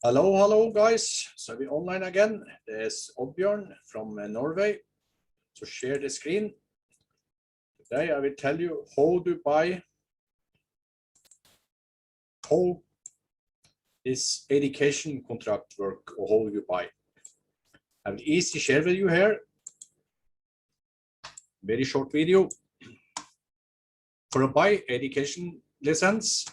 Hello guys. So we're online again. There's Oddbjørn from Norway. So share the screen. Today I will tell you how to buy how this education contract work or how you buy. I will easy share with you here. Very short video. For a buy education license,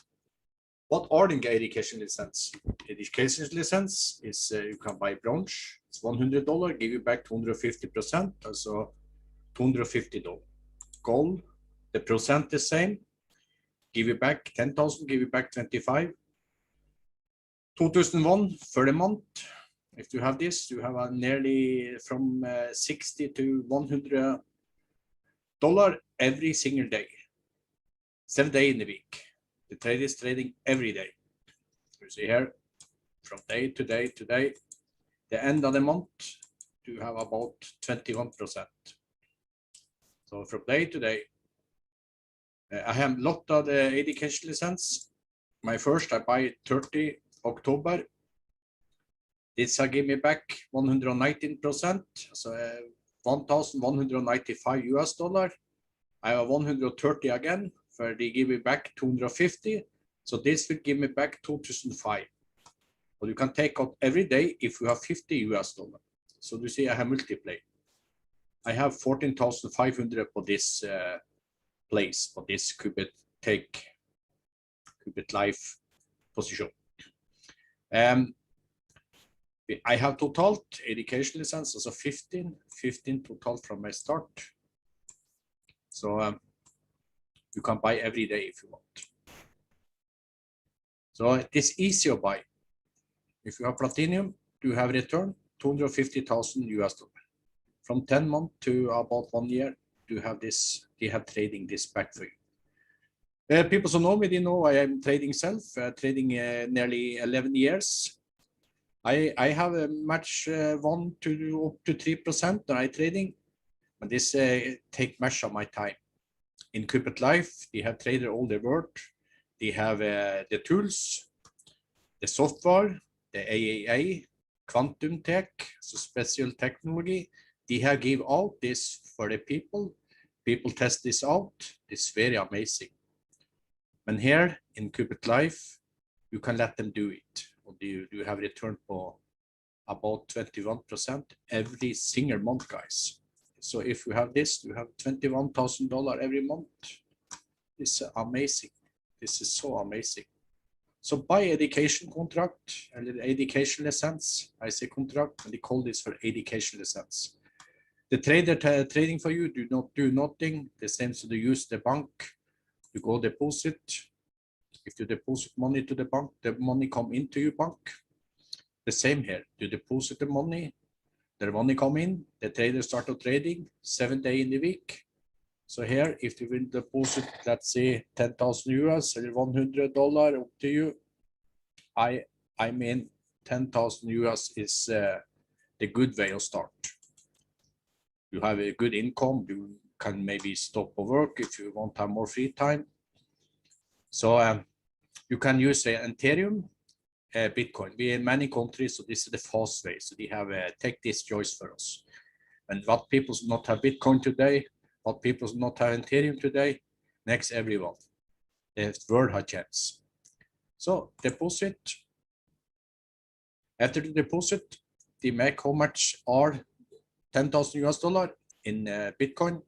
what are the education license? Education license is you can buy bronze. It's $100, give you back 250%, also $250. Gold, the percent the same. Give you back 10,000, give you back 25. 2001 for a month. If you have this, you have a nearly from 60 to $100 every single day. 7 days in the week. The trade is trading every day. You see here, from day to day to day. The end of the month, you have about 21%. So from day to day, I have a lot of the education license. My first, I buy 30 October. This will give me back 119%, so 1,195 US dollar. I have 130 again, where they give me back 250. So this will give me back 2,005. But you can take out every day if you have 50 US dollar. So you see, I have multiply. I have 14,500 for this place, for this Qubit Life position. I have total education license, so 15 total from my start. So you can buy every day if you want. So it is easier buy. If you have platinum, you have return 250,000 US dollar. From 10 months to about 1 year, you have this, they have trading this back for you. People who know me, they know I am trading self, trading nearly 11 years. I have a much 1 to up to 3% that I trading, but this take much of my time. In Qubit Life, they have traded all the world. They have the tools, the software, the AAA, quantum tech, so special technology. They have give out this for the people. People test this out. It's very amazing. And here in Qubit Life, you can let them do it. You have return for about 21% every single month, guys. So if you have this, you have $21,000 every month. It's amazing. This is so amazing. So buy education contract, a little education license. I say contract, and they call this for education license. The trader trading for you do not do nothing. The same as you use the bank. You go deposit. If you deposit money to the bank, the money come into your bank. The same here. You deposit the money come in, the trader start trading 7 days in the week. So here, if you will deposit, let's say 10,000 euros or $100 up to you, I mean 10,000 euros is the good way to start. You have a good income, you can maybe stop work if you want to have more free time. So you can use Ethereum, Bitcoin. We in many countries, so this is the fast way. So they have take this choice for us. And what people not have Bitcoin today, what people not have Ethereum today, next everyone. The world has chance. So deposit. After the deposit, they make how much are 10,000 US dollar in Bitcoin.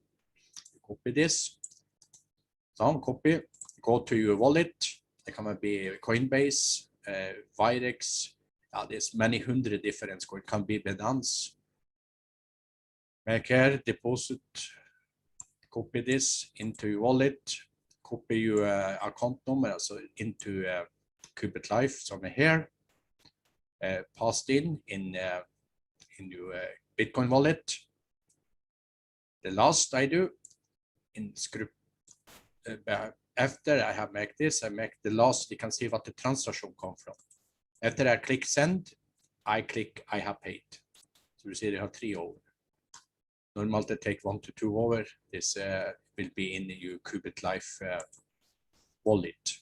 Copy this. So copy. Go to your wallet. It can be Coinbase, Virex. There's many hundred different coins. It can be Binance. Make here, deposit. Copy this into your wallet. Copy your account number also into Qubit Life. So here, passed in your Bitcoin wallet. The last I do in script. After I have made this, I make the last. You can see what the transaction come from. After I click send, I click I have paid. So you see you have 3 over. Normally they take 1 to 2 over. This will be in your Qubit Life wallet.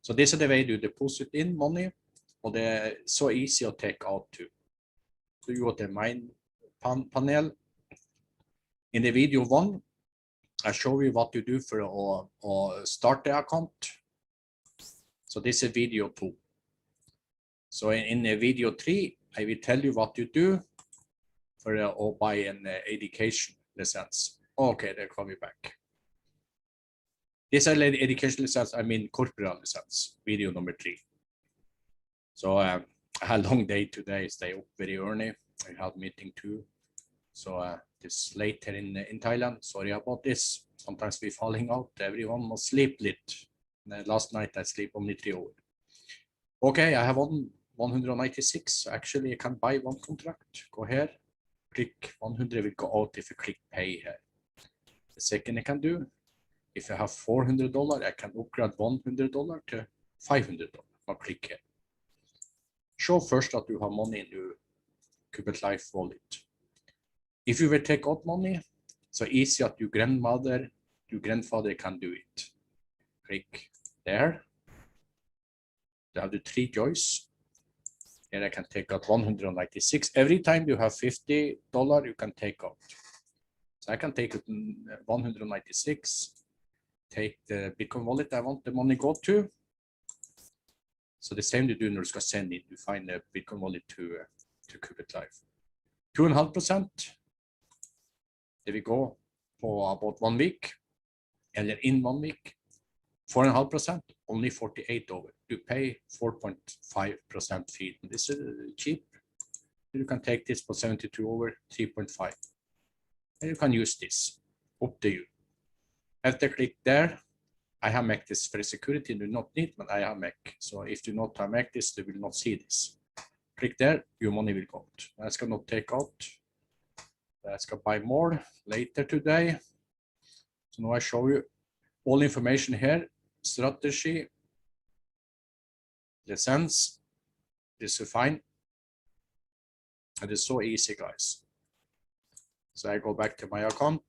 So this is the way you deposit in money. Og det er så easy å take out to. Så you go to main panel. In the video 1, I show you what you do for to start the account. So this is video 2. So in video 3, I will tell you what you do for to buy an education license. Okay, there come we back. This is education license, I mean corporate license, video number 3. So I had a long day today, stay up very early. I had meeting too. So this late here in Thailand, sorry about this. Sometimes we're falling out, everyone must sleep late. Last night I sleep only 3 hours. Okay, I have 196. Actually, I can buy one contract. Go here, click 100 will go out if you click pay here. The second I can do, if I have $400, I can upgrade $100 to $500. I'll click here. Show first that you have money in your Kubit Life wallet. If you will take out money, so easy that your grandfather can do it. Click there. You have the 3 choices. Here I can take out 196. Every time you have $50, you can take out. So I can take it 196. Take the Bitcoin wallet I want the money go to. So the same you do when you send it. You find the Bitcoin wallet to Kubit Life. 2.5%. There we go for about 1 week. And then in 1 week, 4.5%, only 48 over. You pay 4.5% fee. This is cheap. You can take this for 72 over, 3.5. And you can use this. Up to you. After click there, I have Mac this for security. Do not need, but I have Mac. So if you not have Mac this, they will not see this. Click there, your money will go out. That's gonna take out. Let's go buy more later today. So now I show you all information here. Strategy, license, this is fine. And it's so easy, guys. So I go back to my account.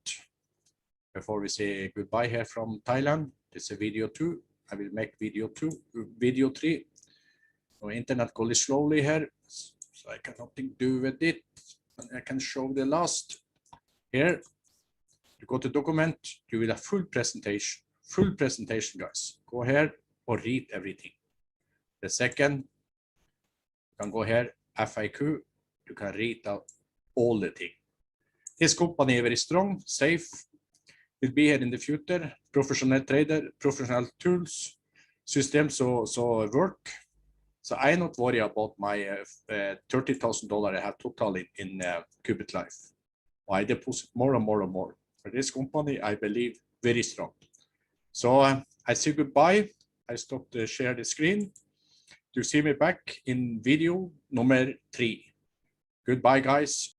Before we say goodbye here from Thailand, this is video 2. I will make video 3. So internet goes slowly here, so I can nothing do with it. And I can show the last. Here, you go to document, you will have full presentation. Full presentation, guys. Go here or read everything. The second, you can go here, FAQ, you can read out all the thing. This company is very strong, safe, will be here in the future, professional trader, professional tools, systems so work. So I not worry about my $30,000 I have total in Kubit Life. I deposit more and more and more. For this company, I believe very strong. So I say goodbye. I stop to share the screen. You see me back in video number 3. Goodbye, guys.